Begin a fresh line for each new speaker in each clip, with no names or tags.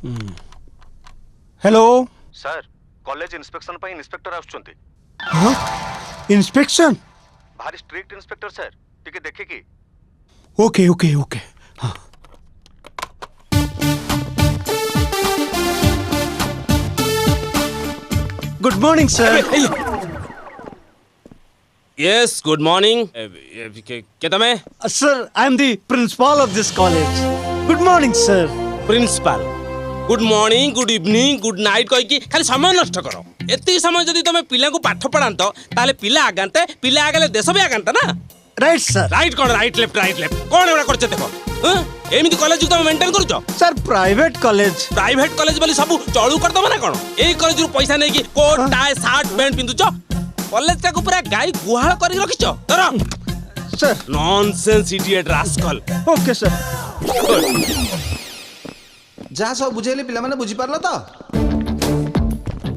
Hello
sir college inspection पर inspector आछुंती।
हाँ इंस्पेक्शन
भारी स्ट्रिक्ट इंस्पेक्टर सर टिके देखे कि
ओके ओके ओके हाँ good morning sir
yes good morning क्या तमें
sir I am the principal of this college good morning sir
principal good morning good evening good night कह कि खाली समय नष्ट करो एति समय जदि तुम पिला को पाठ पढ़ात ताले पिला आगांते पिला आगले देश भी आगांता ना
राइट सर
राइट कौन राइट लेफ्ट कौन एवढा करछ देखो एमिति कॉलेज तुम मेंटेन करूछ
सर प्राइवेट कॉलेज
बोली सब चळू कर दबो ना कोन एई कॉलेज रु पैसा नै कि कोट टाई शर्ट पैंट पिंदुछ कॉलेज टाको पूरा गाई गुहाळ करी रखिछ तर
sir
nonsense idiot rascal
okay sir
जहाँ सब बुझेली पिला माने बुझी पारला तो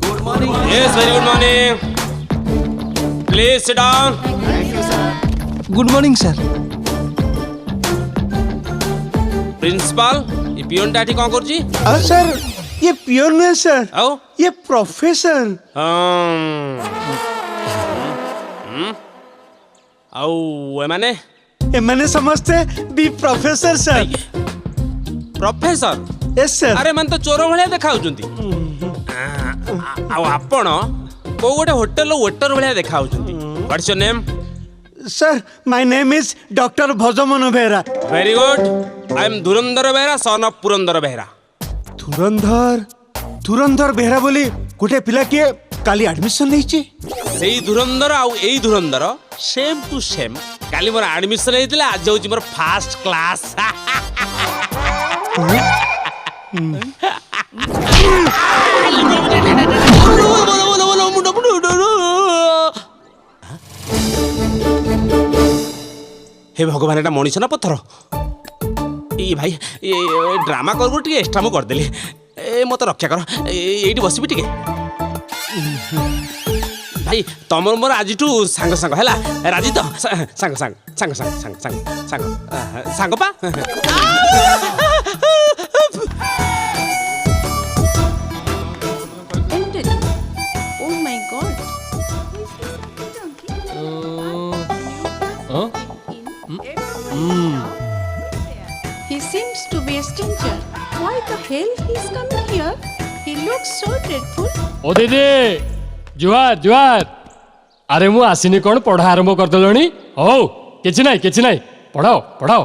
good morning yes very good morning please sit down
good morning sir
principal ये पियोन टाटी कौन करजी
सर ये पियोन नहीं सर
आओ
ये प्रोफेसर
आओ माने
मैंने समझते बी professor sir
professor
yes sir
अरे मन तो चोर भलिया देखाउचंती आपण को गोटे होटल वेटर भलिया देखाउचंती what's your name
sir my name is doctor Bhajaman Behera
very good I am Dhurandhar Behera son of Purandar Behera
Dhurandhar Behera बोली गोटे पिला किए काली एडमिशन नहीं
सेई धुरंधर आउ एई धुरंधर सेम टू सेम काली मोर एडमिशन हेतिला आज होची मोर फर्स्ट क्लास हे भगवान एटा मनीष ना पत्थर ए भाई ए ड्रामा कर टे एक्सट्रा मु करदेली ए मत रक्षा कर एठी बसबी टिके भाई तमर मोर आज सांग सांग हैला राजी तो सांग सांग सांग सांग सांग सांग सांग सांग पा
Oh my God. He seems to be a stranger. Why the hell he's coming here? He looks so dreadful.
ओ दीदी जुआर जुआर अरे मु आसिनी कौन पढ़ा आरंभ करदेलणी हो किछि नाही पढ़ाओ पढ़ाओ